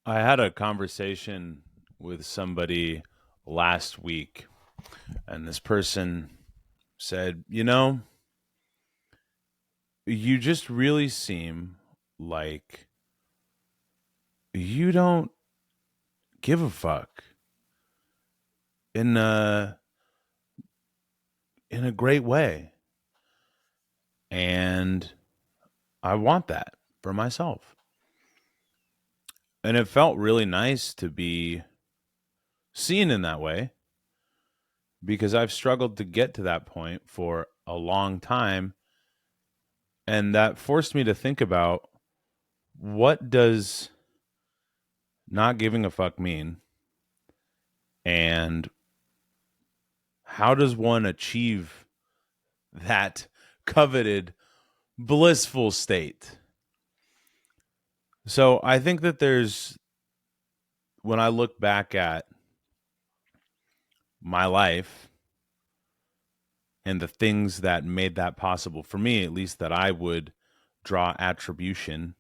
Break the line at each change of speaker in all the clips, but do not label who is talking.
I had a conversation with somebody last week, and this person said, you just really seem like you don't give a fuck in a great way. And I want that for myself. And it felt really nice to be seen in that way because I've struggled to get to that point for a long time. And that forced me to think about what does not giving a fuck mean? And how does one achieve that coveted blissful state? So I think that when I look back at my life and the things that made that possible for me, at least that I would draw attribution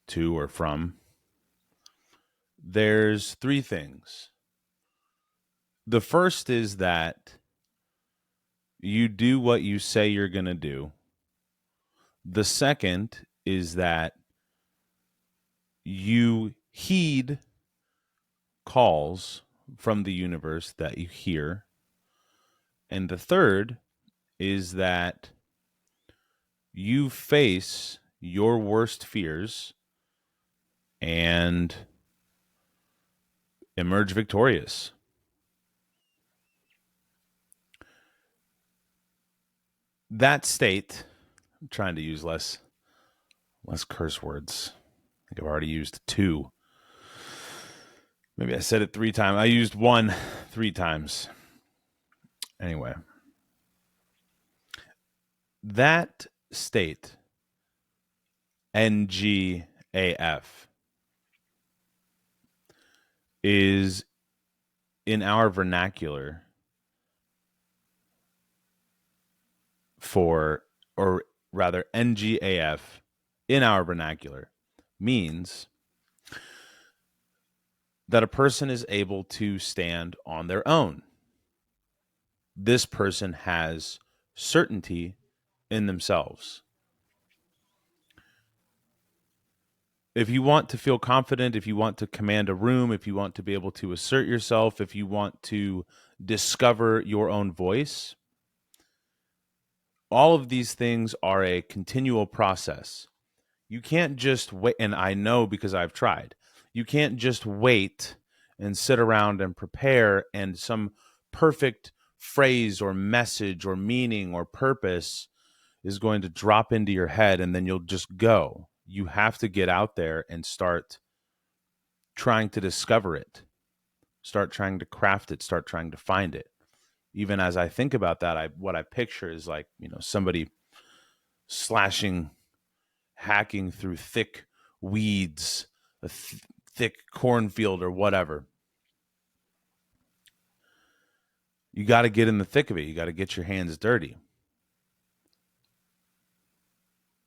to or from, there's three things. The first is that you do what you say you're going to do. The second is that you heed calls from the universe that you hear. And the third is that you face your worst fears and emerge victorious. That state, I'm trying to use less curse words. I think I've already used two. Maybe I said it three times. I used one three times. Anyway, that state, NGAF, is in our vernacular or rather, NGAF in our vernacular means that a person is able to stand on their own. This person has certainty in themselves. If you want to feel confident, if you want to command a room, if you want to be able to assert yourself, if you want to discover your own voice, all of these things are a continual process. You can't just wait, and I know because I've tried. You can't just wait and sit around and prepare and some perfect phrase or message or meaning or purpose is going to drop into your head and then you'll just go. You have to get out there and start trying to discover it, start trying to craft it, start trying to find it. Even as I think about that, what I picture is like, somebody slashing, hacking through thick weeds, a thick cornfield or whatever. You got to get in the thick of it. You got to get your hands dirty.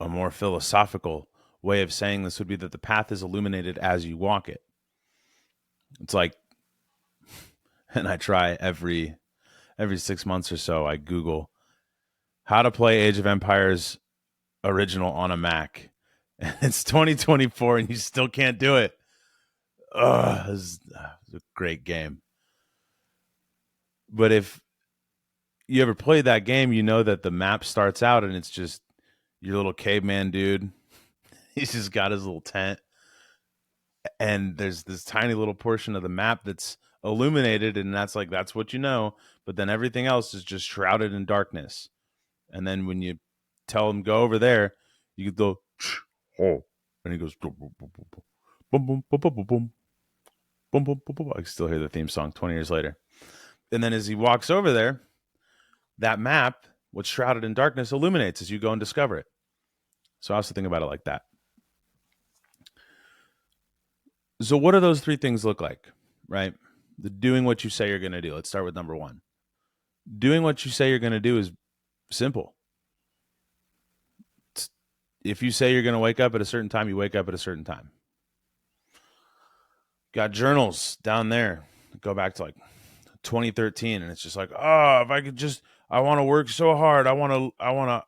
A more philosophical way of saying this would be that the path is illuminated as you walk it. It's like, and I try every 6 months or so, I Google how to play Age of Empires original on a Mac. And it's 2024 and you still can't do it. Ugh, it's a great game. But if you ever played that game, you know that the map starts out and it's just your little caveman dude. He's just got his little tent. And there's this tiny little portion of the map that's illuminated, and that's what you know. But then everything else is just shrouded in darkness. And then when you tell him go over there, you go, oh, and he goes, boom, boom, boom, boom, boom, boom, boom, boom, boom, boom, boom, boom. I can still hear the theme song 20 years later. And then as he walks over there, that map, what's shrouded in darkness, illuminates as you go and discover it. So I also think about it like that. So what do those three things look like, right? The doing what you say you're going to do. Let's start with number one. Doing what you say you're going to do is simple. If you say you're going to wake up at a certain time, you wake up at a certain time. Got journals down there that go back to like 2013, and it's just like, oh, if I could just, I want to work so hard. I want to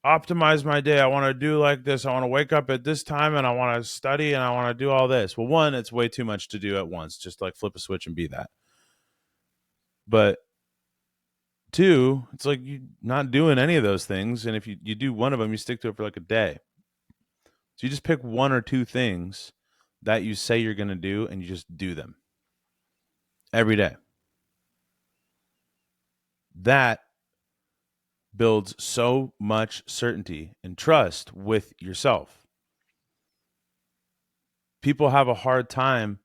optimize my day. I want to do like this. I want to wake up at this time, and I want to study, and I want to do all this. Well, one, it's way too much to do at once. Just like flip a switch and be that. But two, it's like you're not doing any of those things, and if you do one of them, you stick to it for like a day. So you just pick one or two things that you say you're going to do, and you just do them every day. That builds so much certainty and trust with yourself. People have a hard time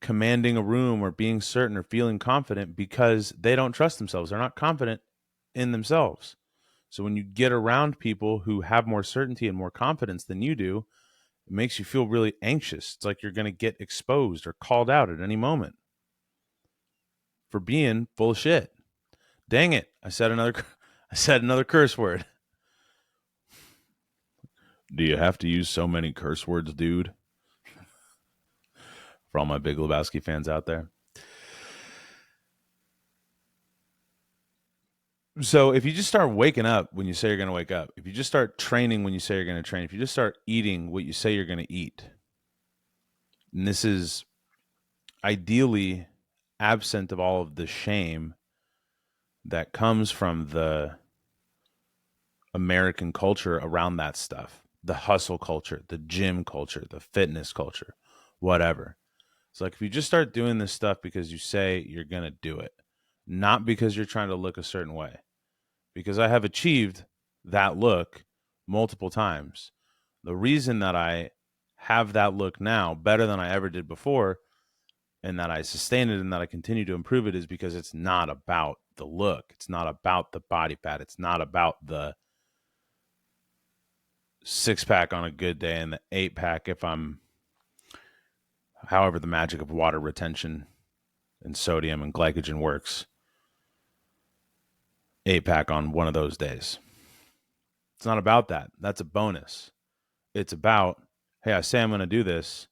commanding a room or being certain or feeling confident because they don't trust themselves. They're not confident in themselves. So when you get around people who have more certainty and more confidence than you do, it makes you feel really anxious. It's like you're going to get exposed or called out at any moment for being full of shit. Dang it. I said another curse word. Do you have to use so many curse words, dude? For all my Big Lebowski fans out there. So if you just start waking up when you say you're going to wake up, if you just start training when you say you're going to train, if you just start eating what you say you're going to eat, and this is ideally absent of all of the shame that comes from the American culture around that stuff, the hustle culture, the gym culture, the fitness culture, whatever. It's like if you just start doing this stuff because you say you're going to do it, not because you're trying to look a certain way, because I have achieved that look multiple times. The reason that I have that look now better than I ever did before, and that I sustain it and that I continue to improve it, is because it's not about the look. It's not about the body fat. It's not about the 6-pack on a good day and the 8-pack if I'm, however the magic of water retention and sodium and glycogen works, 8-pack on one of those days. It's not about that. That's a bonus. It's about, hey, I say I'm going to do this,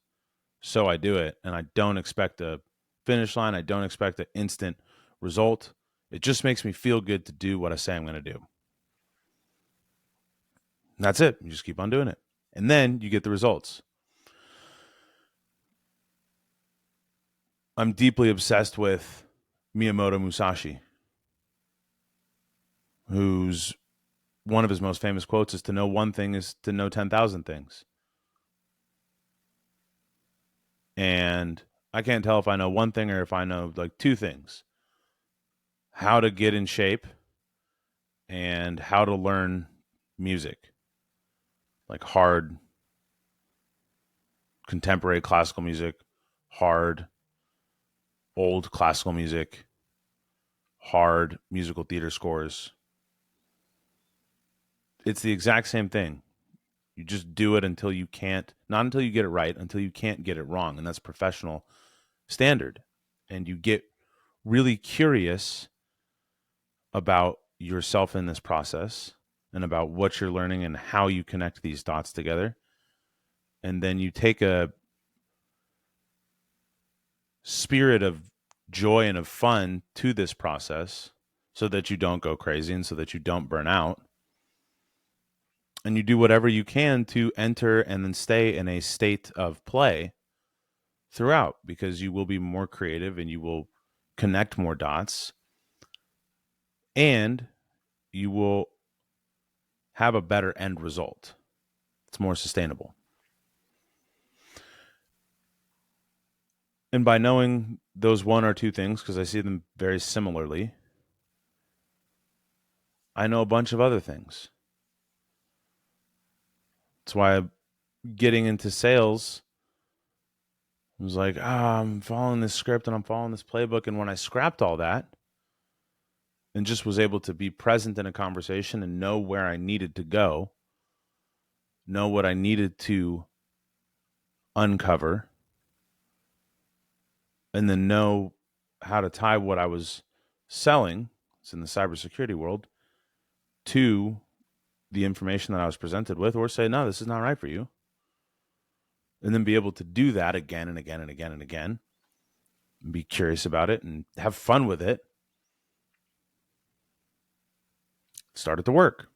so I do it, and I don't expect a finish line. I don't expect an instant result. It just makes me feel good to do what I say I'm going to do. And that's it. You just keep on doing it. And then you get the results. I'm deeply obsessed with Miyamoto Musashi, who's one of his most famous quotes is, to know one thing is to know 10,000 things. And I can't tell if I know one thing or if I know like two things: how to get in shape and how to learn music, like hard contemporary classical music, hard old classical music, hard musical theater scores. It's the exact same thing. You just do it until you can't, not until you get it right, until you can't get it wrong. And that's professional standard. And you get really curious about yourself in this process and about what you're learning and how you connect these dots together. And then you take a spirit of joy and of fun to this process so that you don't go crazy and so that you don't burn out. And you do whatever you can to enter and then stay in a state of play throughout, because you will be more creative and you will connect more dots and you will have a better end result. It's more sustainable. And by knowing those one or two things, because I see them very similarly, I know a bunch of other things. That's why getting into sales was like, I'm following this script and I'm following this playbook. And when I scrapped all that and just was able to be present in a conversation and know where I needed to go, know what I needed to uncover, and then know how to tie what I was selling, it's in the cybersecurity world, to the information that I was presented with, or say, no, this is not right for you. and then be able to do that again and again and again and again, and be curious about it and have fun with it. Start it to work.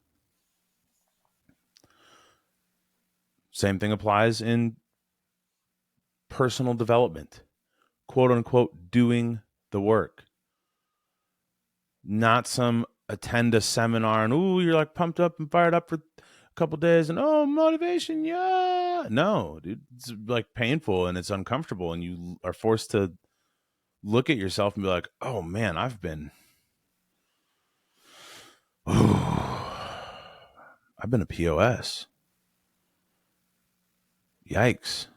Same thing applies in personal development, quote unquote, doing the work. Not some attend a seminar and, ooh, you're like pumped up and fired up for a couple days and, oh, motivation. Yeah. No, dude, it's like painful and it's uncomfortable. And you are forced to look at yourself and be like, oh man, I've been a POS. Yikes.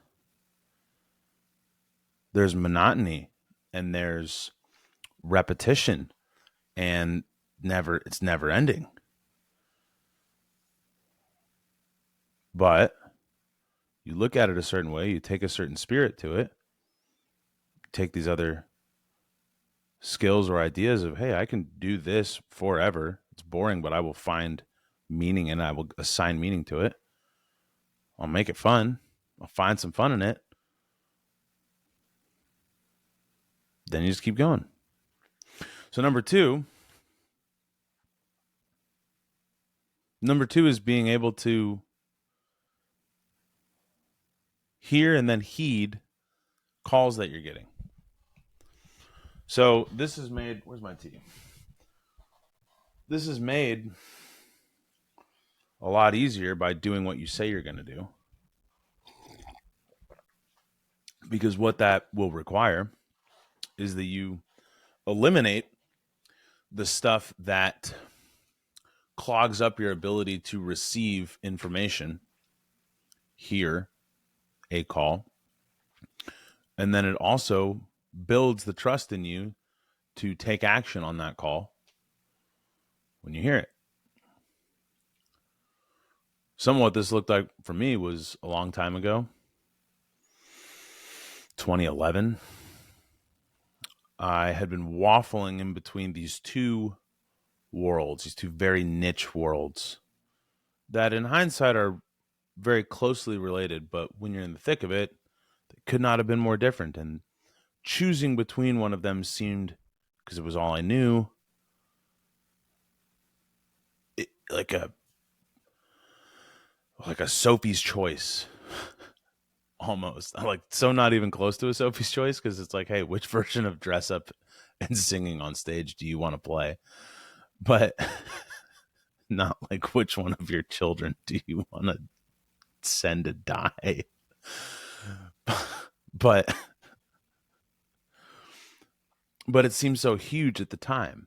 There's monotony and there's repetition and it's never ending. But you look at it a certain way, you take a certain spirit to it, take these other skills or ideas of, hey, I can do this forever. It's boring, but I will find meaning and I will assign meaning to it. I'll make it fun. I'll find some fun in it. Then you just keep going. So number two is being able to hear and then heed calls that you're getting. So this is made, where's my tea? This is made a lot easier by doing what you say you're going to do. Because what that will require is that you eliminate the stuff that clogs up your ability to receive information, hear a call, and then it also builds the trust in you to take action on that call when you hear it. Some of what this looked like for me was a long time ago, 2011. I had been waffling in between these two worlds, these two very niche worlds that in hindsight are very closely related, but when you're in the thick of it, they could not have been more different. And choosing between one of them seemed, because it was all I knew, like a Sophie's Choice. Almost. I'm like so not even close to a Sophie's Choice, because it's like, hey, which version of dress up and singing on stage do you want to play? But not like which one of your children do you want to send to die? But it seemed so huge at the time.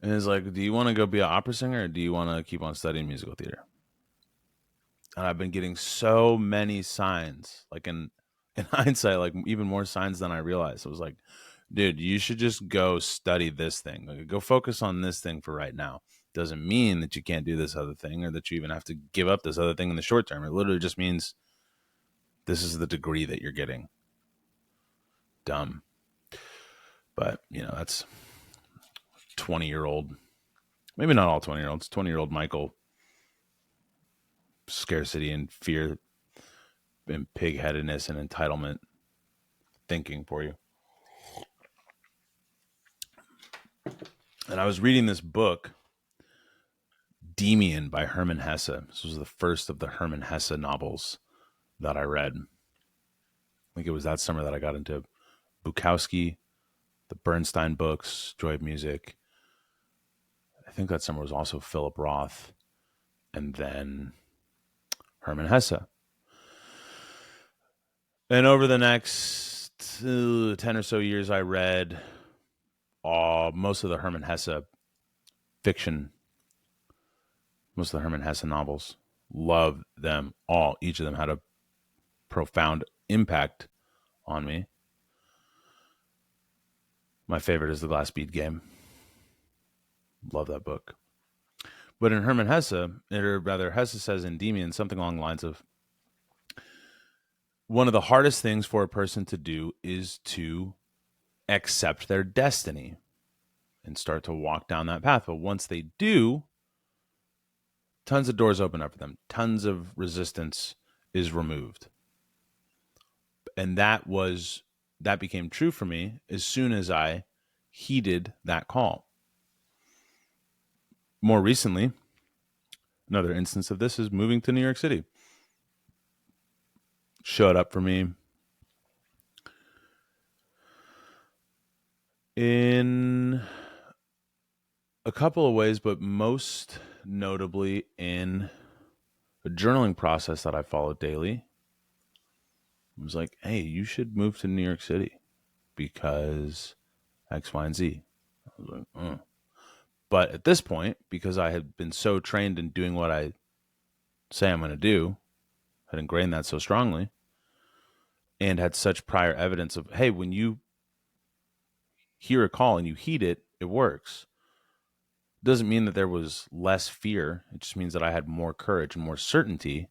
And it's like, do you want to go be an opera singer or do you want to keep on studying musical theater? And I've been getting so many signs, like in hindsight, like even more signs than I realized. I was like, dude, you should just go study this thing. Like, go focus on this thing for right now. Doesn't mean that you can't do this other thing or that you even have to give up this other thing in the short term. It literally just means this is the degree that you're getting. Dumb. But, that's 20-year-old, maybe not all 20-year-olds, 20-year-old Michael, scarcity and fear and pig-headedness and entitlement thinking for you. And I was reading this book, Demian by Hermann Hesse. This was the first of the Hermann Hesse novels that I read. I think it was that summer that I got into Bukowski, the Bernstein books, Joy of Music. I think that summer was also Philip Roth, and then Hermann Hesse. And over the next 10 or so years, I read most of the Hermann Hesse fiction, most of the Hermann Hesse novels. Love them all. Each of them had a profound impact on me. My favorite is The Glass Bead Game. Love that book. But in Hermann Hesse, or rather Hesse says in Demian something along the lines of, one of the hardest things for a person to do is to accept their destiny and start to walk down that path. But once they do, tons of doors open up for them, tons of resistance is removed. And that became true for me as soon as I heeded that call. More recently, another instance of this is moving to New York City. Showed up for me in a couple of ways, but most notably in a journaling process that I followed daily. It was like, hey, you should move to New York City because X, Y, and Z. I was like, oh. But at this point, because I had been so trained in doing what I say I'm going to do, had ingrained that so strongly, and had such prior evidence of, hey, when you hear a call and you heed it, it works. Doesn't mean that there was less fear. It just means that I had more courage and more certainty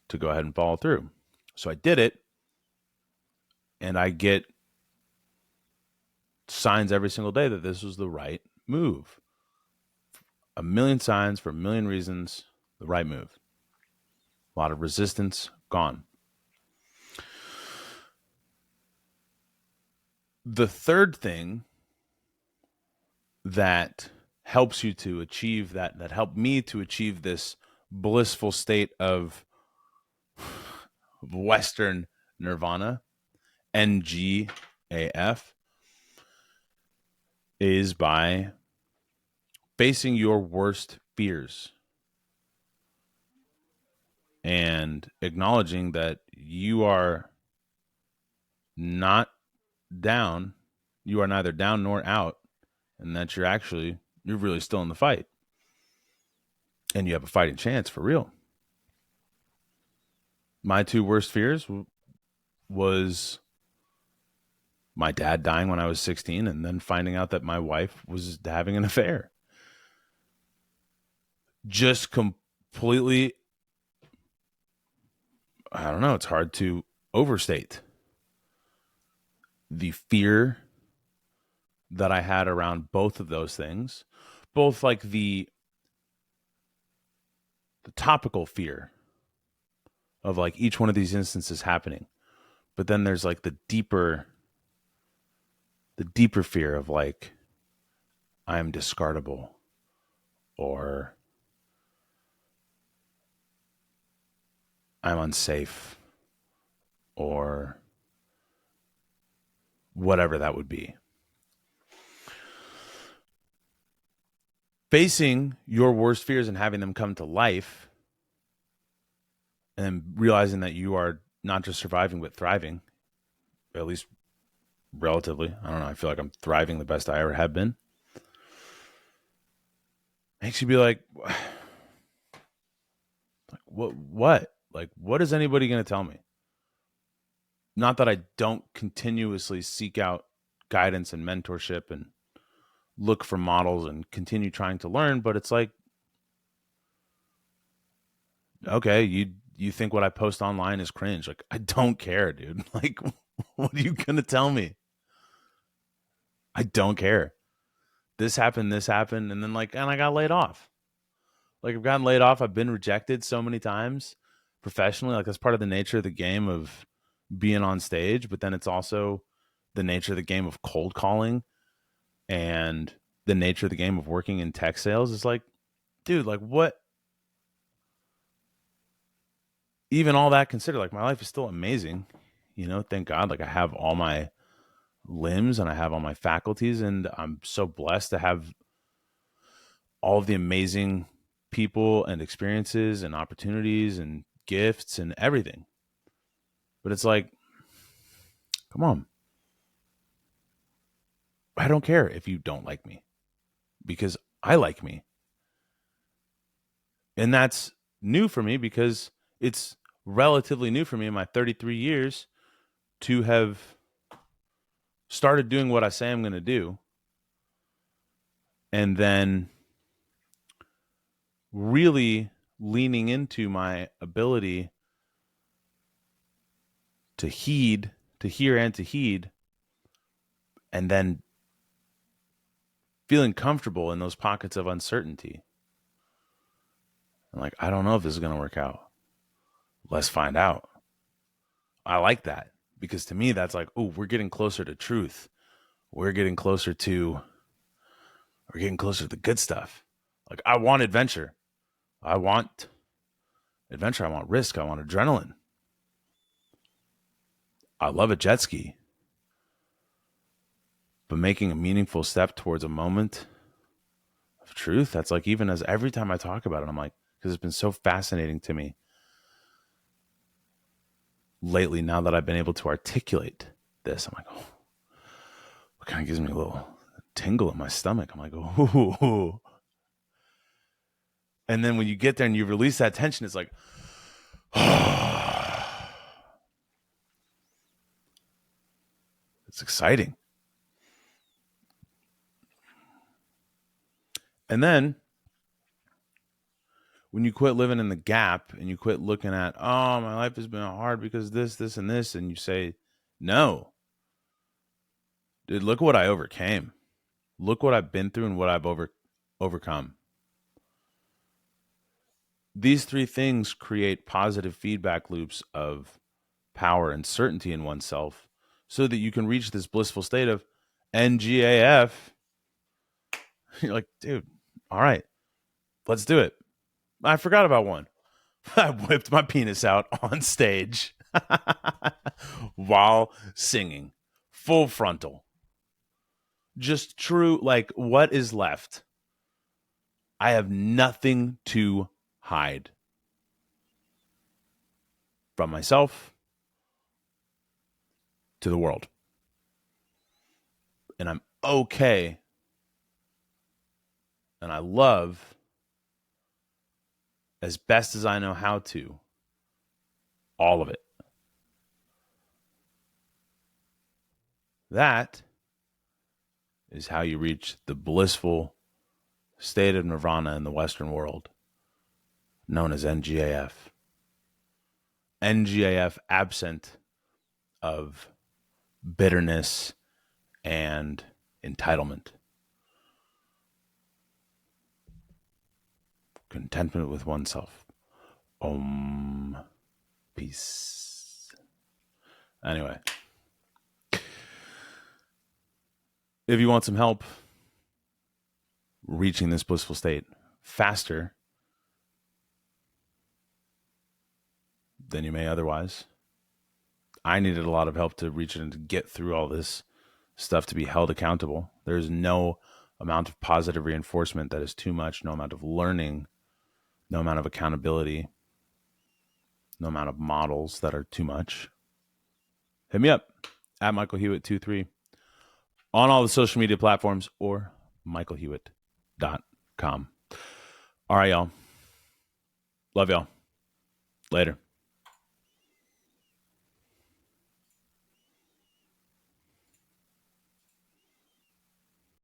to go ahead and follow through. So I did it, and I get signs every single day that this was the right move. A million signs for a million reasons, the right move. A lot of resistance, gone. The third thing that helps you to achieve that helped me to achieve this blissful state of Western nirvana, NGAF, is by facing your worst fears and acknowledging that you are not down, you are neither down nor out, and that you're really still in the fight. And you have a fighting chance for real. My two worst fears was my dad dying when I was 16 and then finding out that my wife was having an affair. Just completely, I don't know, it's hard to overstate the fear that I had around both of those things, both like the topical fear of like each one of these instances happening, but then there's like the deeper fear of like, I am discardable, or I'm unsafe, or whatever that would be. Facing your worst fears and having them come to life, and realizing that you are not just surviving but thriving, at least relatively. I don't know, I feel like I'm thriving the best I ever have been. Makes you be like, what? Like, what is anybody going to tell me? Not that I don't continuously seek out guidance and mentorship and look for models and continue trying to learn, but it's like, okay, you think what I post online is cringe. Like, I don't care, dude. Like, what are you going to tell me? I don't care. This happened, and then like, and I got laid off. Like, I've gotten laid off. I've been rejected so many times professionally. Like, that's part of the nature of the game of being on stage, but then it's also the nature of the game of cold calling and the nature of the game of working in tech sales. Is like, dude, like, what? Even all that considered, like, my life is still amazing. You know, thank God. Like, I have all my limbs and I have all my faculties, and I'm so blessed to have all of the amazing people and experiences and opportunities and gifts and everything. But it's like, come on. I don't care if you don't like me, because I like me. And that's new for me, because it's relatively new for me in my 33 years to have started doing what I say I'm going to do, and then really leaning into my ability to hear and to heed, and then feeling comfortable in those pockets of uncertainty. I'm like, I don't know if this is going to work out. Let's find out. I like that, because to me, that's like, oh, we're getting closer to truth. We're getting closer to the good stuff. Like, I want adventure. I want adventure. I want risk. I want adrenaline. I love a jet ski. But making a meaningful step towards a moment of truth, that's like, even as every time I talk about it, I'm like, because it's been so fascinating to me lately, now that I've been able to articulate this, I'm like, oh, it kind of gives me a little tingle in my stomach. I'm like, oh. And then when you get there and you release that tension, it's like, it's exciting. And then when you quit living in the gap and you quit looking at, oh, my life has been hard because this, and this, and you say, no, dude, look what I overcame. Look what I've been through and what I've overcome. These three things create positive feedback loops of power and certainty in oneself, so that you can reach this blissful state of NGAF. You're like, dude, all right, let's do it. I forgot about one. I whipped my penis out on stage while singing, full frontal. Just true, like, what is left? I have nothing to hide from myself to the world. And I'm okay. And I love, as best as I know how to, all of it. That is how you reach the blissful state of nirvana in the Western world, known as NGAF. NGAF, absent of bitterness and entitlement. Contentment with oneself. Peace. Anyway, if you want some help reaching this blissful state faster than you may otherwise, I needed a lot of help to reach it and to get through all this stuff, to be held accountable. There's no amount of positive reinforcement that is too much, no amount of learning, no amount of accountability, no amount of models that are too much. Hit me up at Michael Hewitt23 on all the social media platforms, or michaelhewitt.com. All right, y'all. Love y'all. Later.